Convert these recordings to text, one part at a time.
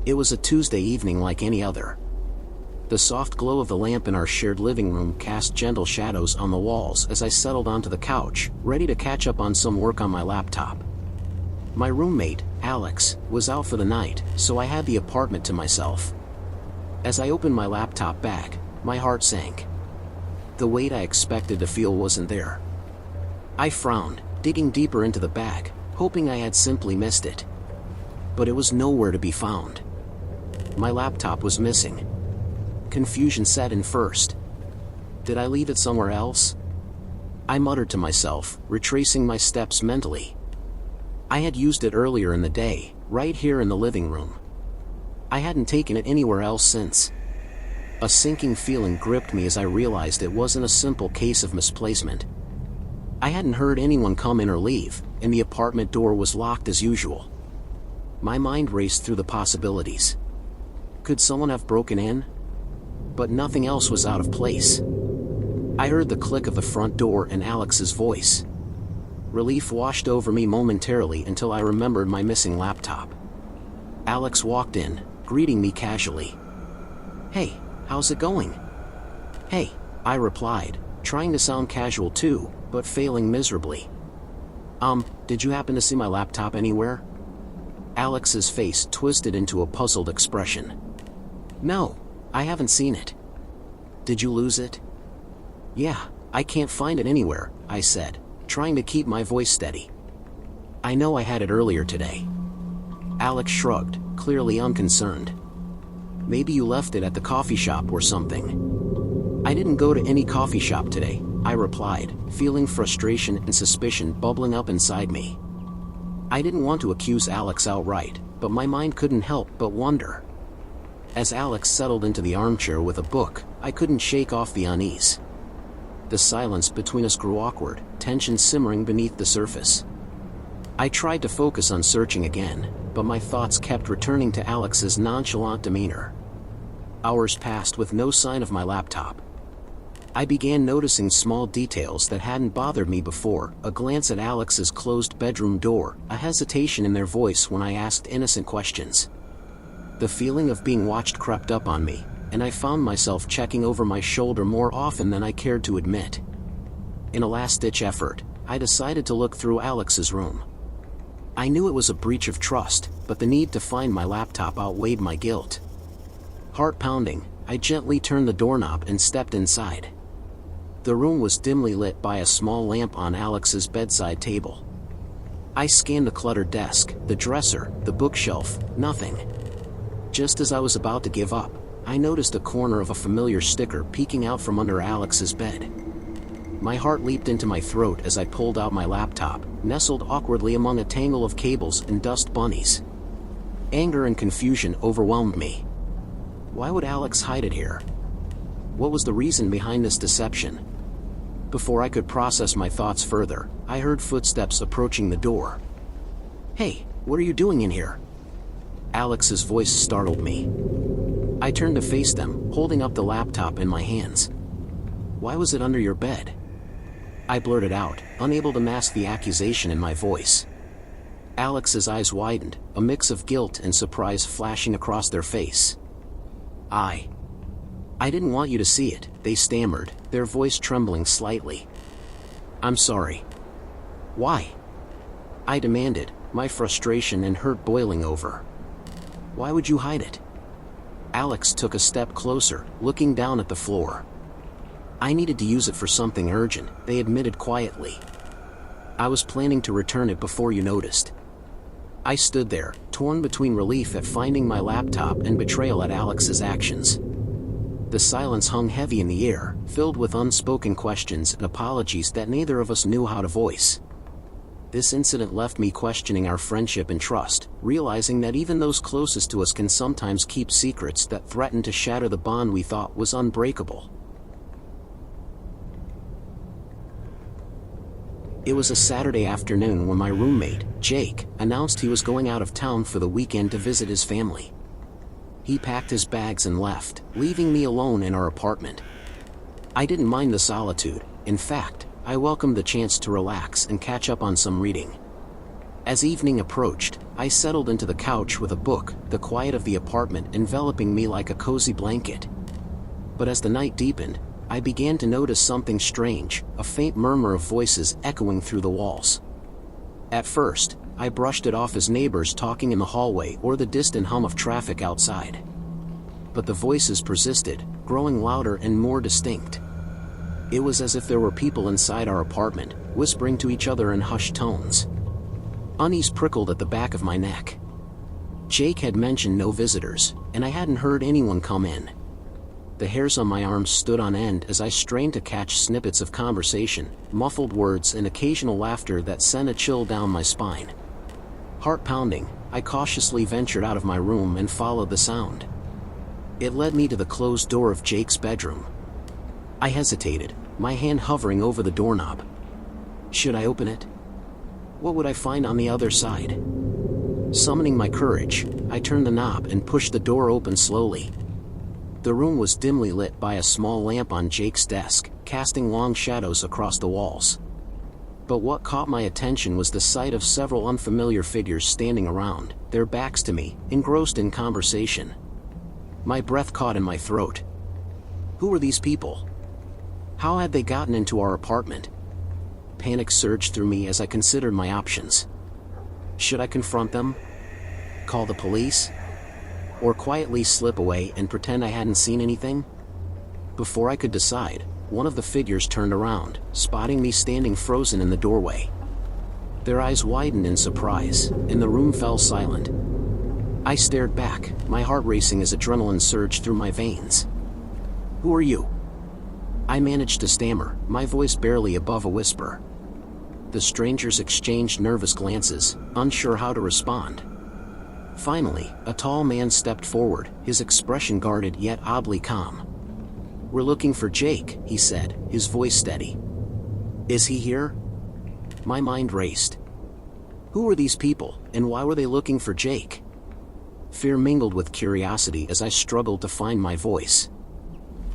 It was a Tuesday evening like any other. The soft glow of the lamp in our shared living room cast gentle shadows on the walls as I settled onto the couch, ready to catch up on some work on my laptop. My roommate, Alex, was out for the night, so I had the apartment to myself. As I opened my laptop bag, my heart sank. The weight I expected to feel wasn't there. I frowned, digging deeper into the bag, hoping I had simply missed it. But it was nowhere to be found. My laptop was missing. Confusion set in first. Did I leave it somewhere else? I muttered to myself, retracing my steps mentally. I had used it earlier in the day, right here in the living room. I hadn't taken it anywhere else since. A sinking feeling gripped me as I realized it wasn't a simple case of misplacement. I hadn't heard anyone come in or leave, and the apartment door was locked as usual. My mind raced through the possibilities. Could someone have broken in? But nothing else was out of place. I heard the click of the front door and Alex's voice. Relief washed over me momentarily until I remembered my missing laptop. Alex walked in, greeting me casually. "Hey, how's it going?" "Hey," I replied, trying to sound casual too, but failing miserably. Did you happen to see my laptop anywhere?" Alex's face twisted into a puzzled expression. "No, I haven't seen it." "Did you lose it?" "Yeah, I can't find it anywhere," I said, trying to keep my voice steady. "I know I had it earlier today." Alex shrugged, clearly unconcerned. "Maybe you left it at the coffee shop or something." "I didn't go to any coffee shop today," I replied, feeling frustration and suspicion bubbling up inside me. I didn't want to accuse Alex outright, but my mind couldn't help but wonder. As Alex settled into the armchair with a book, I couldn't shake off the unease. The silence between us grew awkward, tension simmering beneath the surface. I tried to focus on searching again, but my thoughts kept returning to Alex's nonchalant demeanor. Hours passed with no sign of my laptop. I began noticing small details that hadn't bothered me before, a glance at Alex's closed bedroom door, a hesitation in their voice when I asked innocent questions. The feeling of being watched crept up on me, and I found myself checking over my shoulder more often than I cared to admit. In a last-ditch effort, I decided to look through Alex's room. I knew it was a breach of trust, but the need to find my laptop outweighed my guilt. Heart pounding, I gently turned the doorknob and stepped inside. The room was dimly lit by a small lamp on Alex's bedside table. I scanned the cluttered desk, the dresser, the bookshelf, nothing. Just as I was about to give up, I noticed a corner of a familiar sticker peeking out from under Alex's bed. My heart leaped into my throat as I pulled out my laptop, nestled awkwardly among a tangle of cables and dust bunnies. Anger and confusion overwhelmed me. Why would Alex hide it here? What was the reason behind this deception? Before I could process my thoughts further, I heard footsteps approaching the door. "Hey, what are you doing in here?" Alex's voice startled me. I turned to face them, holding up the laptop in my hands. "Why was it under your bed?" I blurted out, unable to mask the accusation in my voice. Alex's eyes widened, a mix of guilt and surprise flashing across their face. I didn't want you to see it," they stammered, their voice trembling slightly. "I'm sorry." "Why?" I demanded, my frustration and hurt boiling over. "Why would you hide it?" Alex took a step closer, looking down at the floor. "I needed to use it for something urgent," they admitted quietly. "I was planning to return it before you noticed." I stood there, torn between relief at finding my laptop and betrayal at Alex's actions. The silence hung heavy in the air, filled with unspoken questions and apologies that neither of us knew how to voice. This incident left me questioning our friendship and trust, realizing that even those closest to us can sometimes keep secrets that threaten to shatter the bond we thought was unbreakable. It was a Saturday afternoon when my roommate, Jake, announced he was going out of town for the weekend to visit his family. He packed his bags and left, leaving me alone in our apartment. I didn't mind the solitude. In fact, I welcomed the chance to relax and catch up on some reading. As evening approached, I settled into the couch with a book, the quiet of the apartment enveloping me like a cozy blanket. But as the night deepened, I began to notice something strange, a faint murmur of voices echoing through the walls. At first, I brushed it off as neighbors talking in the hallway or the distant hum of traffic outside. But the voices persisted, growing louder and more distinct. It was as if there were people inside our apartment, whispering to each other in hushed tones. Unease prickled at the back of my neck. Jake had mentioned no visitors, and I hadn't heard anyone come in. The hairs on my arms stood on end as I strained to catch snippets of conversation, muffled words and occasional laughter that sent a chill down my spine. Heart pounding, I cautiously ventured out of my room and followed the sound. It led me to the closed door of Jake's bedroom. I hesitated, my hand hovering over the doorknob. Should I open it? What would I find on the other side? Summoning my courage, I turned the knob and pushed the door open slowly. The room was dimly lit by a small lamp on Jake's desk, casting long shadows across the walls. But what caught my attention was the sight of several unfamiliar figures standing around, their backs to me, engrossed in conversation. My breath caught in my throat. Who were these people? How had they gotten into our apartment? Panic surged through me as I considered my options. Should I confront them? Call the police? Or quietly slip away and pretend I hadn't seen anything? Before I could decide, one of the figures turned around, spotting me standing frozen in the doorway. Their eyes widened in surprise, and the room fell silent. I stared back, my heart racing as adrenaline surged through my veins. Who are you? I managed to stammer, my voice barely above a whisper. The strangers exchanged nervous glances, unsure how to respond. Finally, a tall man stepped forward, his expression guarded yet oddly calm. We're looking for Jake, he said, his voice steady. Is he here? My mind raced. Who were these people, and why were they looking for Jake? Fear mingled with curiosity as I struggled to find my voice.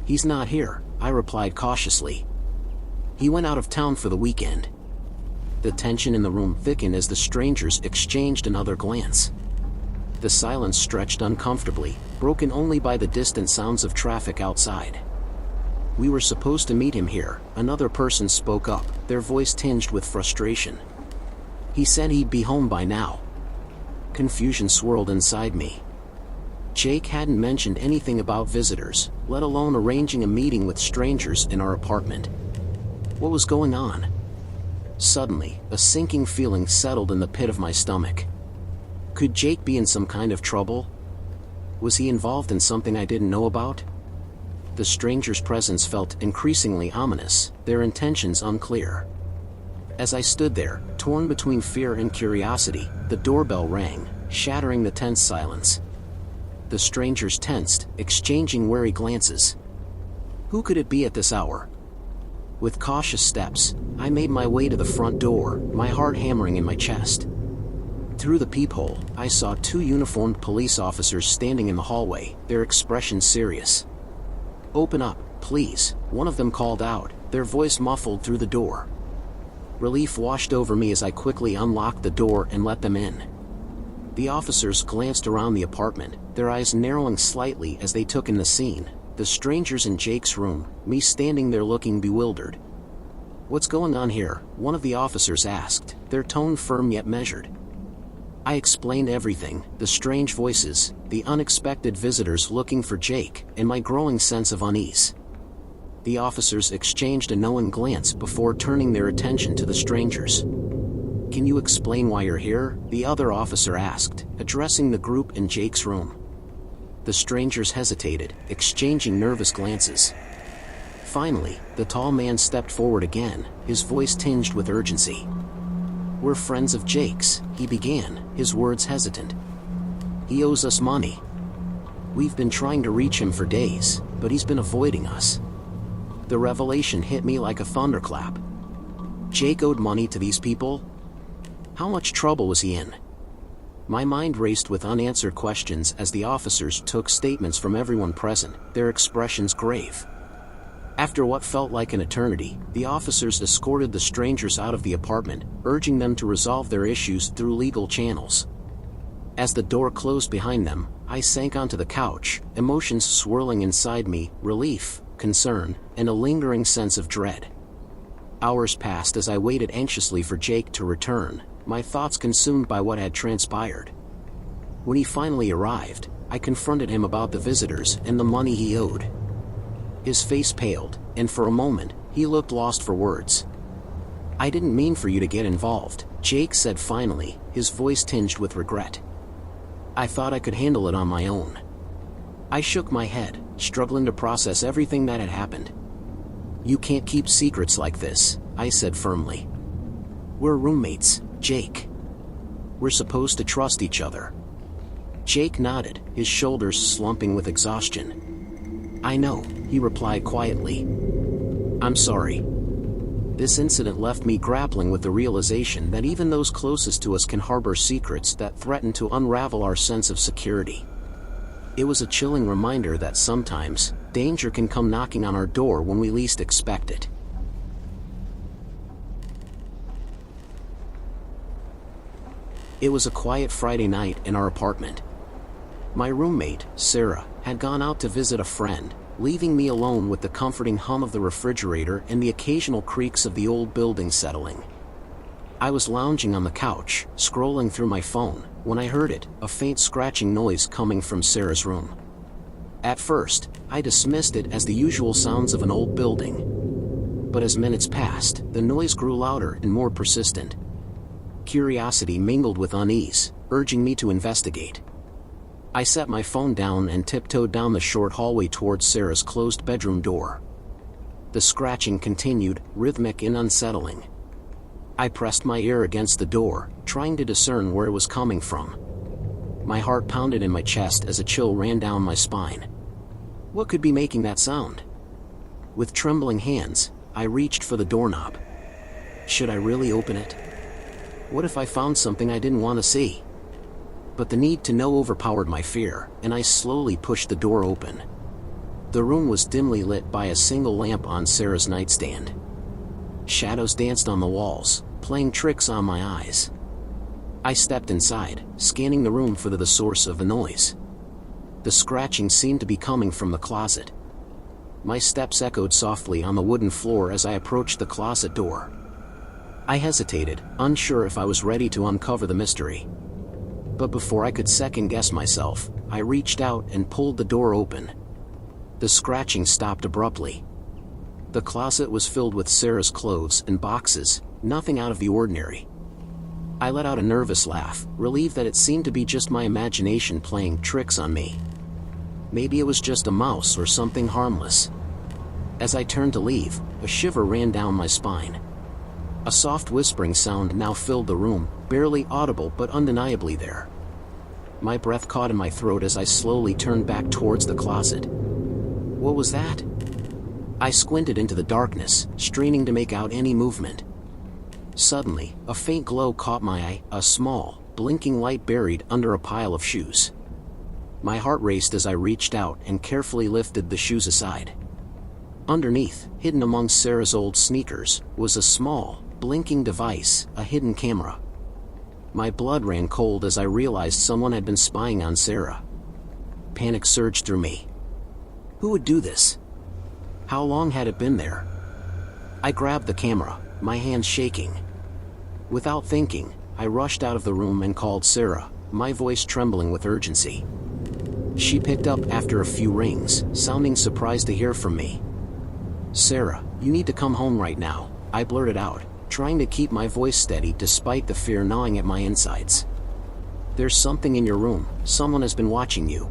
He's not here, I replied cautiously. He went out of town for the weekend. The tension in the room thickened as the strangers exchanged another glance. The silence stretched uncomfortably, broken only by the distant sounds of traffic outside. We were supposed to meet him here, another person spoke up, their voice tinged with frustration. He said he'd be home by now. Confusion swirled inside me. Jake hadn't mentioned anything about visitors, let alone arranging a meeting with strangers in our apartment. What was going on? Suddenly, a sinking feeling settled in the pit of my stomach. Could Jake be in some kind of trouble? Was he involved in something I didn't know about? The stranger's presence felt increasingly ominous, their intentions unclear. As I stood there, torn between fear and curiosity, the doorbell rang, shattering the tense silence. The strangers tensed, exchanging wary glances. Who could it be at this hour? With cautious steps, I made my way to the front door, my heart hammering in my chest. Through the peephole, I saw two uniformed police officers standing in the hallway, their expressions serious. Open up, please, one of them called out, their voice muffled through the door. Relief washed over me as I quickly unlocked the door and let them in. The officers glanced around the apartment, their eyes narrowing slightly as they took in the scene, the strangers in Jake's room, me standing there looking bewildered. What's going on here? One of the officers asked, their tone firm yet measured. I explained everything, the strange voices, the unexpected visitors looking for Jake, and my growing sense of unease. The officers exchanged a knowing glance before turning their attention to the strangers. Can you explain why you're here? The other officer asked, addressing the group in Jake's room. The strangers hesitated, exchanging nervous glances. Finally, the tall man stepped forward again, his voice tinged with urgency. We're friends of Jake's, he began, his words hesitant. He owes us money. We've been trying to reach him for days, but he's been avoiding us. The revelation hit me like a thunderclap. Jake owed money to these people? How much trouble was he in? My mind raced with unanswered questions as the officers took statements from everyone present, their expressions grave. After what felt like an eternity, the officers escorted the strangers out of the apartment, urging them to resolve their issues through legal channels. As the door closed behind them, I sank onto the couch, emotions swirling inside me, relief, concern, and a lingering sense of dread. Hours passed as I waited anxiously for Jake to return, my thoughts consumed by what had transpired. When he finally arrived, I confronted him about the visitors and the money he owed. His face paled, and for a moment, he looked lost for words. "I didn't mean for you to get involved," Jake said finally, his voice tinged with regret. "I thought I could handle it on my own." I shook my head, struggling to process everything that had happened. "You can't keep secrets like this," I said firmly. "We're roommates, Jake. We're supposed to trust each other." Jake nodded, his shoulders slumping with exhaustion. "I know," he replied quietly. "I'm sorry." This incident left me grappling with the realization that even those closest to us can harbor secrets that threaten to unravel our sense of security. It was a chilling reminder that sometimes, danger can come knocking on our door when we least expect it. It was a quiet Friday night in our apartment. My roommate, Sarah, had gone out to visit a friend, leaving me alone with the comforting hum of the refrigerator and the occasional creaks of the old building settling. I was lounging on the couch, scrolling through my phone, when I heard it, a faint scratching noise coming from Sarah's room. At first, I dismissed it as the usual sounds of an old building. But as minutes passed, the noise grew louder and more persistent. Curiosity mingled with unease, urging me to investigate. I set my phone down and tiptoed down the short hallway towards Sarah's closed bedroom door. The scratching continued, rhythmic and unsettling. I pressed my ear against the door, trying to discern where it was coming from. My heart pounded in my chest as a chill ran down my spine. What could be making that sound? With trembling hands, I reached for the doorknob. Should I really open it? What if I found something I didn't want to see? But the need to know overpowered my fear, and I slowly pushed the door open. The room was dimly lit by a single lamp on Sarah's nightstand. Shadows danced on the walls, playing tricks on my eyes. I stepped inside, scanning the room for the source of the noise. The scratching seemed to be coming from the closet. My steps echoed softly on the wooden floor as I approached the closet door. I hesitated, unsure if I was ready to uncover the mystery. But before I could second-guess myself, I reached out and pulled the door open. The scratching stopped abruptly. The closet was filled with Sarah's clothes and boxes, nothing out of the ordinary. I let out a nervous laugh, relieved that it seemed to be just my imagination playing tricks on me. Maybe it was just a mouse or something harmless. As I turned to leave, a shiver ran down my spine. A soft whispering sound now filled the room, barely audible but undeniably there. My breath caught in my throat as I slowly turned back towards the closet. What was that? I squinted into the darkness, straining to make out any movement. Suddenly, a faint glow caught my eye, a small, blinking light buried under a pile of shoes. My heart raced as I reached out and carefully lifted the shoes aside. Underneath, hidden among Sarah's old sneakers, was a small, blinking device, a hidden camera. My blood ran cold as I realized someone had been spying on Sarah. Panic surged through me. Who would do this? How long had it been there? I grabbed the camera, my hands shaking. Without thinking, I rushed out of the room and called Sarah, my voice trembling with urgency. She picked up after a few rings, sounding surprised to hear from me. "Sarah, you need to come home right now," I blurted out, trying to keep my voice steady despite the fear gnawing at my insides. "There's something in your room, someone has been watching you."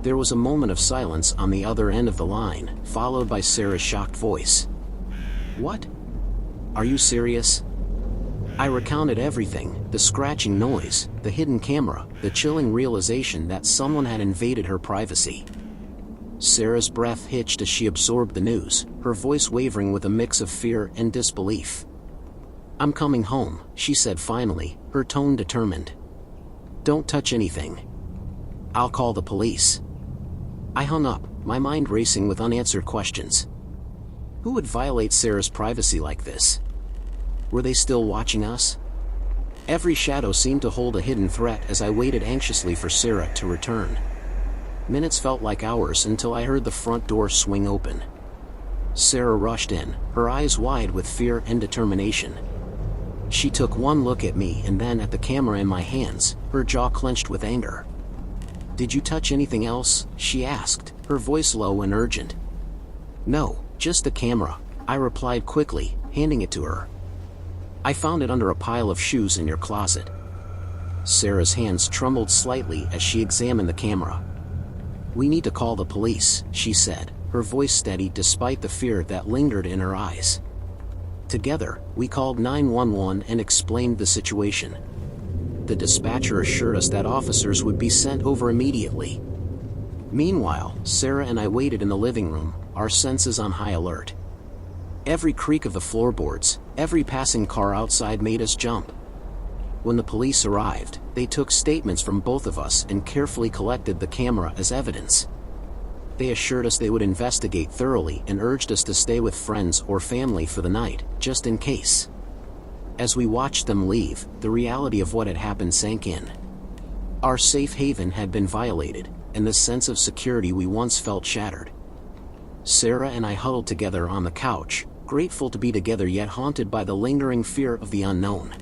There was a moment of silence on the other end of the line, followed by Sarah's shocked voice. "What? Are you serious?" I recounted everything, the scratching noise, the hidden camera, the chilling realization that someone had invaded her privacy. Sarah's breath hitched as she absorbed the news, her voice wavering with a mix of fear and disbelief. "I'm coming home," she said finally, her tone determined. "Don't touch anything. I'll call the police." I hung up, my mind racing with unanswered questions. Who would violate Sarah's privacy like this? Were they still watching us? Every shadow seemed to hold a hidden threat as I waited anxiously for Sarah to return. Minutes felt like hours until I heard the front door swing open. Sarah rushed in, her eyes wide with fear and determination. She took one look at me and then at the camera in my hands, her jaw clenched with anger. "Did you touch anything else?" she asked, her voice low and urgent. "No, just the camera," I replied quickly, handing it to her. "I found it under a pile of shoes in your closet." Sarah's hands trembled slightly as she examined the camera. "We need to call the police," she said, her voice steady despite the fear that lingered in her eyes. Together, we called 911 and explained the situation. The dispatcher assured us that officers would be sent over immediately. Meanwhile, Sarah and I waited in the living room, our senses on high alert. Every creak of the floorboards, every passing car outside made us jump. When the police arrived, they took statements from both of us and carefully collected the camera as evidence. They assured us they would investigate thoroughly and urged us to stay with friends or family for the night, just in case. As we watched them leave, the reality of what had happened sank in. Our safe haven had been violated, and the sense of security we once felt shattered. Sarah and I huddled together on the couch, grateful to be together yet haunted by the lingering fear of the unknown.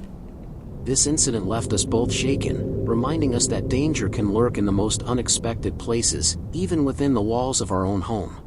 This incident left us both shaken, reminding us that danger can lurk in the most unexpected places, even within the walls of our own home.